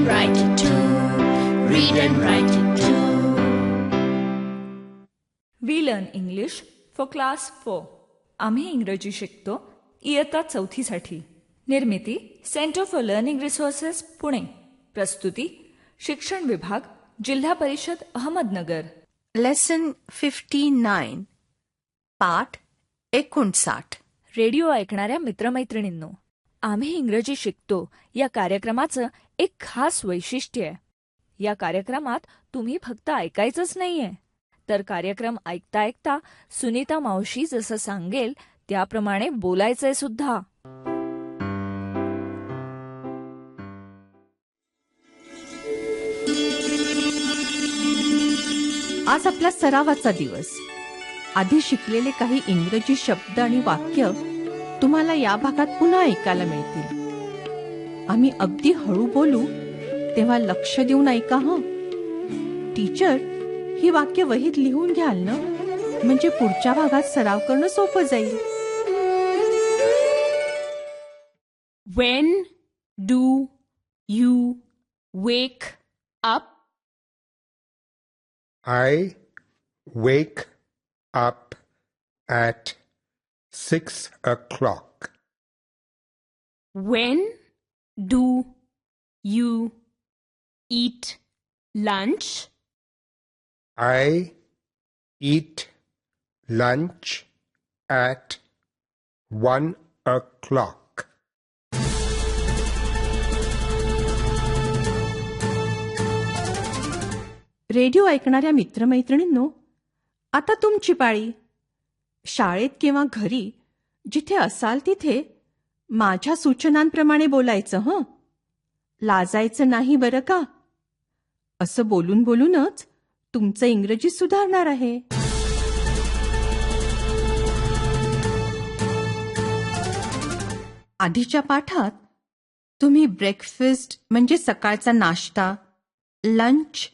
and write it too. Read and write it too. We learn English for class 4. आम्ही इंग्रजी शिकतो इयत्ता 4साठी. निर्मिती centre for learning resources Pune. प्रस्तुती शिक्षण विभाग जिल्हा परिषद अहमदनगर. लेसन 59 पाठ 59. रेडिओ ऐकणाऱ्या मित्रमैत्रिणींनो, आम्ही इंग्रजी शिकतो या कार्यक्रमाचं एक खास वैशिष्ट्य आहे. या कार्यक्रमात तुम्ही फक्त ऐकायचंच नाहीये, तर कार्यक्रम ऐकता ऐकता सुनीता मावशी जसं सांगेल त्याप्रमाणे बोलायचंय सुद्धा. आज आपला सरावाचा दिवस. आधी शिकलेले काही इंग्रजी शब्द आणि वाक्य तुम्हाला या भागात पुन्हा ऐकायला मिळतील. आम्ही अगदी हळू बोलू तेव्हा लक्ष देऊन ऐका हं. टीचर ही वाक्य वहीत लिहून घ्याल ना, म्हणजे पुढच्या भागात सराव करणं सोपं जाईल. When do you wake up? I wake up at 6 o'clock. When do you eat lunch? I eat lunch at 1 o'clock. Radio ऐकणाऱ्या मित्रमैत्रिणींनो, आता तुमची पाळी. शाळेत किंवा घरी जिथे असाल तिथे माझ्या सूचनांप्रमाणे बोलायचं हं. लाजायचं नाही बरं का. असं बोलून बोलूनच तुमचं इंग्रजी सुधारणार आहे. आधीच्या पाठात तुम्ही ब्रेकफास्ट म्हणजे सकाळचा नाश्ता, लंच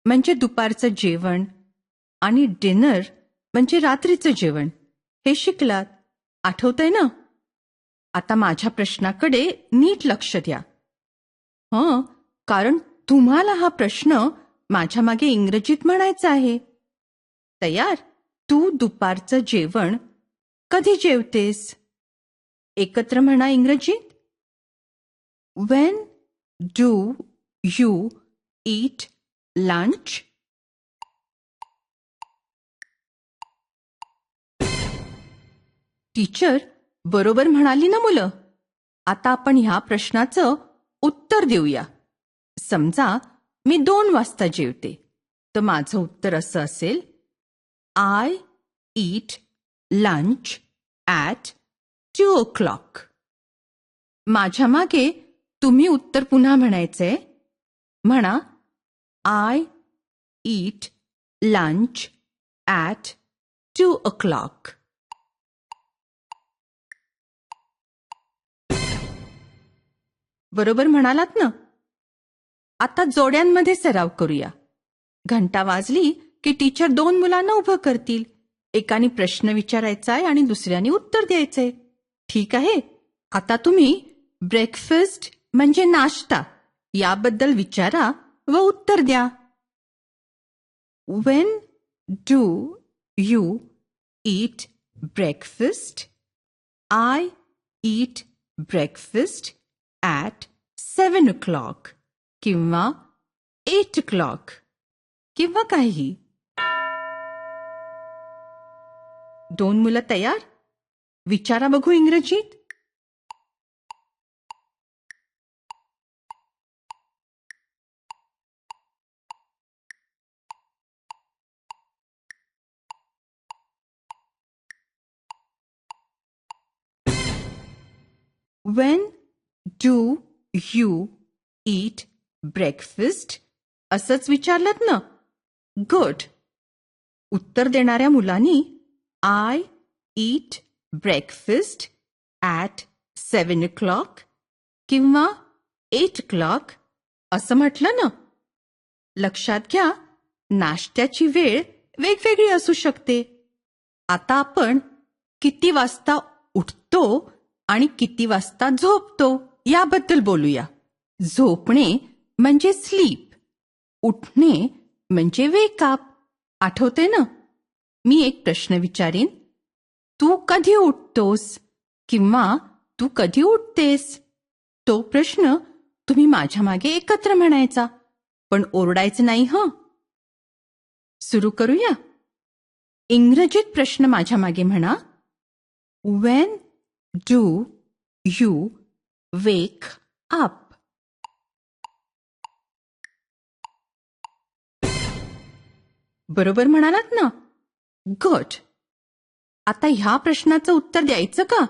म्हणजे दुपारचं जेवण आणि डिनर म्हणजे रात्रीचं जेवण हे शिकलात. आठवतंय ना? आता माझ्या प्रश्नाकडे नीट लक्ष द्या हं, कारण तुम्हाला हा प्रश्न माझ्या मागे इंग्रजीत म्हणायचा आहे. तयार? तू दुपारचं जेवण कधी जेवतेस? एकत्र म्हणा इंग्रजीत. When do you eat lunch? Teacher बरोबर म्हणाली ना मुलं. आता आपण ह्या प्रश्नाचं उत्तर देऊया. समजा मी 2 वाजता जेवते, तर माझं उत्तर असं असेल, I eat lunch at 2 o'clock. माझ्या मागे तुम्ही उत्तर पुन्हा म्हणायचंय. म्हणा, I eat lunch at 2 o'clock. बरोबर म्हणालात ना? आता जोड्यांमध्ये सराव करूया. घंटा वाजली की टीचर 2 मुलांना उभं करतील. एकाने प्रश्न विचारायचा आहे आणि दुसऱ्याने उत्तर द्यायचंय. ठीक आहे? आता तुम्ही ब्रेकफास्ट म्हणजे नाश्ता याबद्दल विचारा व उत्तर द्या. When do you eat breakfast? I eat breakfast at 7 o'clock किंवा 8 o'clock किंवा काही. 2 मुलं तयार? विचारा बघू इंग्रजीत. When do you eat breakfast? असंच विचारलं ना? गुड. उत्तर देणाऱ्या मुलांनी I eat breakfast at 7 o'clock किंवा 8 o'clock असं म्हटलं ना? लक्षात घ्या, नाश्त्याची वेळ वेगवेगळी असू शकते. आता आपण किती वाजता उठतो आणि किती वाजता झोपतो याबद्दल बोलूया. झोपणे म्हणजे स्लीप, उठणे म्हणजे वेकअप. आठवते ना? मी एक प्रश्न विचारीन, तू कधी उठतोस किंवा तू कधी उठतेस? तो प्रश्न तुम्ही माझ्या मागे एकत्र म्हणायचा, पण ओरडायचं नाही हं. सुरू करूया. इंग्रजीत प्रश्न माझ्या मागे म्हणा. When do you wake up? बरोबर म्हणालात ना? गुड. आता ह्या प्रश्नाचं उत्तर द्यायचं का?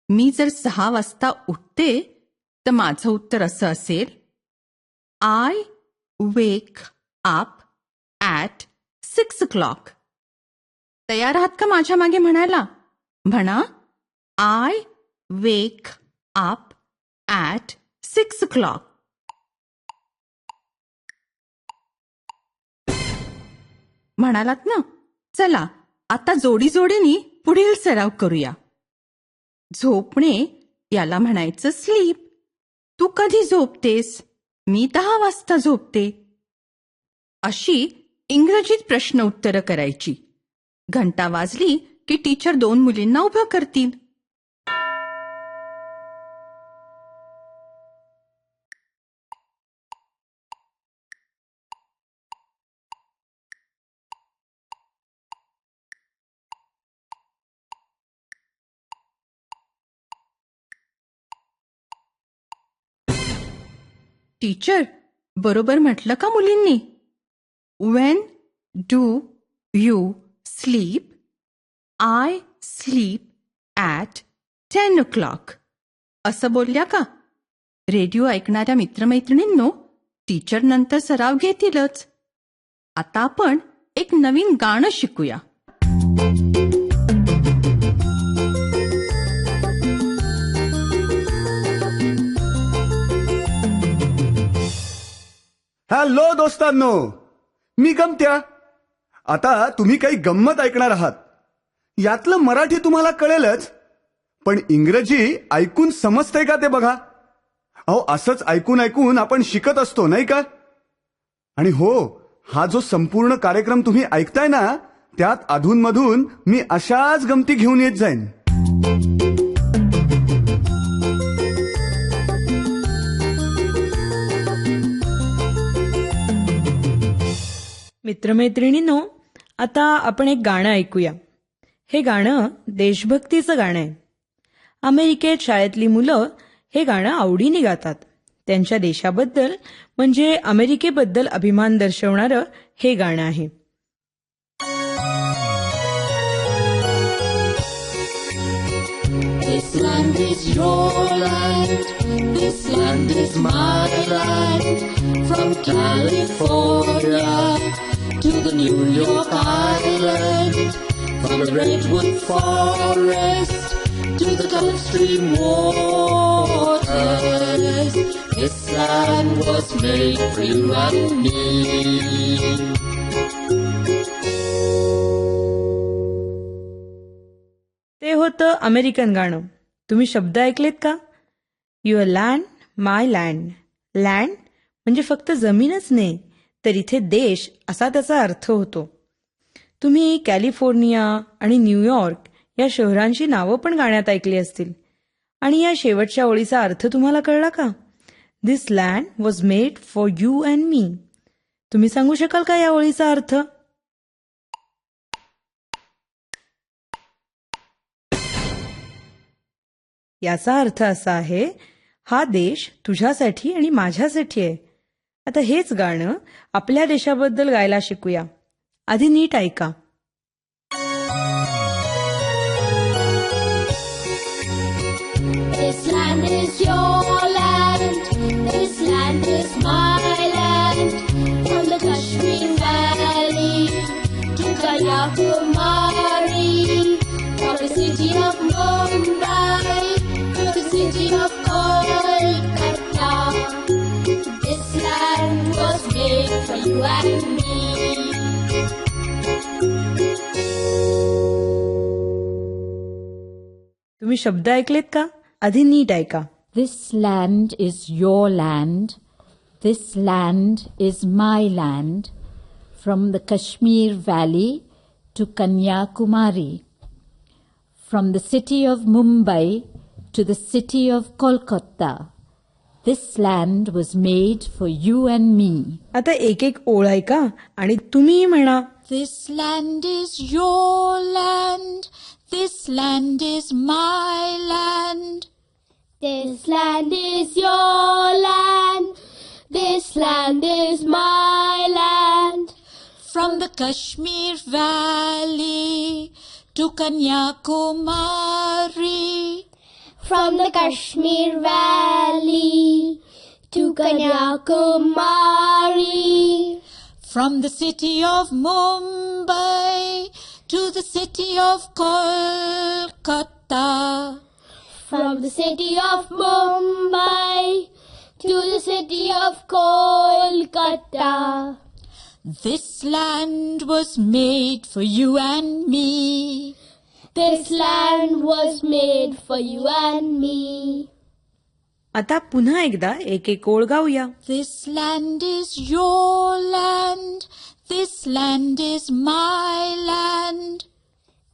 मी जर 6 वाजता उठते तर माझं उत्तर असं असेल, I wake up at 6 o'clock. तयार आहात का माझ्या मागे म्हणायला? म्हणा, I wake up at 6 o'clock. म्हणालात ना? चला आता जोडीजोडीने पुढील सराव करूया. झोपणे याला म्हणायचं स्लीप. तू कधी झोपतेस? मी 10 वाजता झोपते. अशी इंग्रजीत प्रश्न उत्तरं करायची. घंटा वाजली की टीचर 2 मुलींना उभं करतील. टीचर, बरोबर म्हटलं का मुलींनी? When do you sleep? I sleep at 10 o'clock. असं बोलल्या का? रेडिओ ऐकणाऱ्या मित्रमैत्रिणींनो, टीचर नंतर सराव घेतीलच. आता आपण एक नवीन गाणं शिकूया. हॅलो दोस्तांनो, मी गमत्या. आता तुम्ही काही गंमत ऐकणार आहात. यातलं मराठी तुम्हाला कळेलच, पण इंग्रजी ऐकून समजतंय का ते बघा. अहो, असंच ऐकून ऐकून आपण शिकत असतो नाही का? आणि हो, हा जो संपूर्ण कार्यक्रम तुम्ही ऐकताय ना, त्यात अधूनमधून मी अशाच गमती घेऊन येत जाईन. मित्रमैत्रिणींनो, आता आपण एक गाणं ऐकूया. हे गाणं देशभक्तीचं गाणं आहे. अमेरिकेत शाळेतली मुलं हे गाणं आवडीने गातात. त्यांच्या देशाबद्दल म्हणजे अमेरिकेबद्दल अभिमान दर्शवणारं हे गाणं आहे. This land is your land, this land is my land. From California to the New York Island, from the redwood forest to the Gulf Stream waters, this land was made for you and me. ते होतं American गाणं. तुम्ही शब्द ऐकलेत का? Your land, my land. Land म्हणजे फक्त जमीनच नाही, तर इथे देश असा त्याचा अर्थ होतो. तुम्ही कॅलिफोर्निया आणि न्यूयॉर्क या शहरांची नावं पण गाण्यात ऐकली असतील. आणि या शेवटच्या ओळीचा अर्थ तुम्हाला कळला का? This land was made for you and me. तुम्ही सांगू शकाल का या ओळीचा अर्थ? याचा अर्थ असा आहे, हा देश तुझ्यासाठी आणि माझ्यासाठी आहे. आता हेच गाणं आपल्या देशाबद्दल गायला शिकूया. आधी नीट ऐका. This land is your land, this land is my land. From the Kashmir Valley to Kanyakumari, from the city of Mumbai to the city of Kolkata, this land was made for you and me. तुम्ही शब्द ऐकलेत का? आधी नीट ऐका. This land is your land. This land is my land, from the Kashmir Valley to Kanyakumari, from the city of Mumbai to the city of Kolkata. This land was made for you and me. आता एक एक ओळ ऐका आणि तुम्ही म्हणा. This land is your land. This land is my land. This land is your land. This land is my land. From the Kashmir Valley to Kanyakumari. From the Kashmir Valley to Kanyakumari. From the city of Mumbai to the city of Kolkata. From the city of Mumbai to the city of Kolkata. This land was made for you and me. This land was made for you and me. आता पुन्हा एकदा एक एक ओळ गाऊया. This land is your land. This land is my land.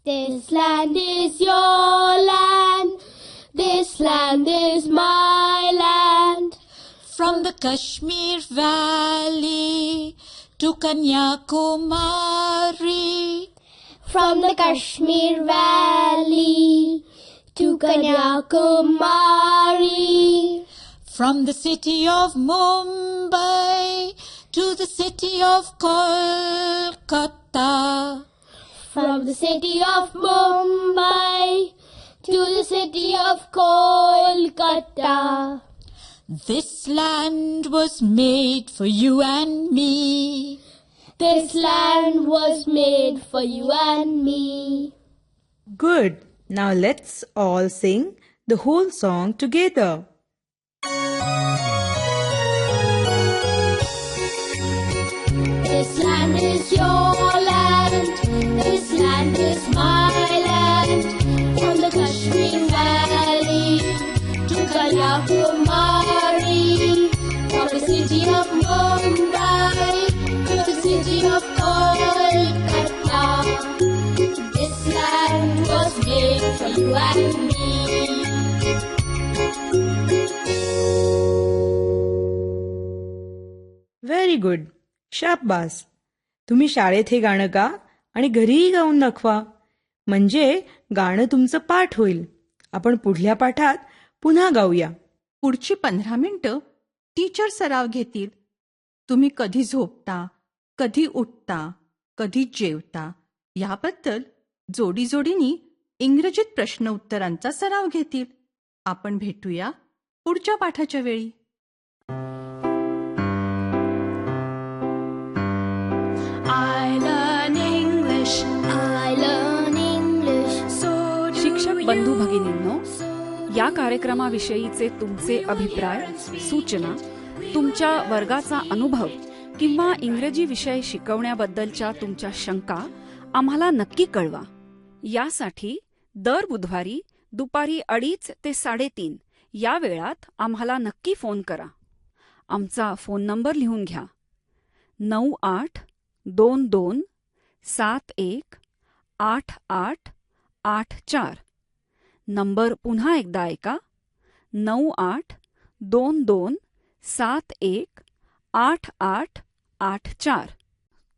This land is your land. This land is my land. From the Kashmir Valley to Kanyakumari. From the Kashmir Valley to Kanyakumari. From the city of Mumbai to the city of Kolkata. From the city of Mumbai to the city of Kolkata. This land was made for you and me. This land was made for you and me. Good. Now let's all sing the whole song together. This land is your land. This land is my land. From the Kashmir Valley to Kanyakumari. From the city of Mumbai to the city of Kolkata. This land was made for you and me. Very good. शाबास. तुम्ही शाळेत हे गाणं गा आणि घरीही गाऊन दाखवा. म्हणजे गाणं तुमचं पाठ होईल. आपण पुढल्या पाठात पुन्हा गाऊया. पुढची 15 मिनिटं टीचर सराव घेतील. तुम्ही कधी झोपता, कधी उठता, कधी जेवता याबद्दल जोडीजोडीनी इंग्रजीत प्रश्न उत्तरांचा सराव घेतील. आपण भेटूया पुढच्या पाठाच्या वेळी. I learn English. I learn English. शिक्षक बंधू भगिनींनो, या कार्यक्रमाविषयीचे तुमचे अभिप्राय, सूचना, तुमच्या वर्गाचा अनुभव किंवा इंग्रजी विषय शिकवण्याबद्दलच्या तुमच्या शंका आम्हाला नक्की कळवा. यासाठी दर बुधवारी दुपारी 2:30 ते 3:30 या वेळात आम्हाला नक्की फोन करा. आमचा फोन नंबर लिहून घ्या. 9822718884. नंबर पुन्हा एकदा ऐका. 9822718884.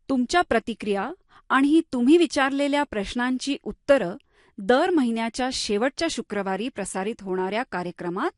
तुमच्या प्रतिक्रिया आणि तुम्ही विचारलेल्या प्रश्नांची उत्तरं दर महिन्याच्या शेवटच्या शुक्रवारी प्रसारित होणाऱ्या कार्यक्रमात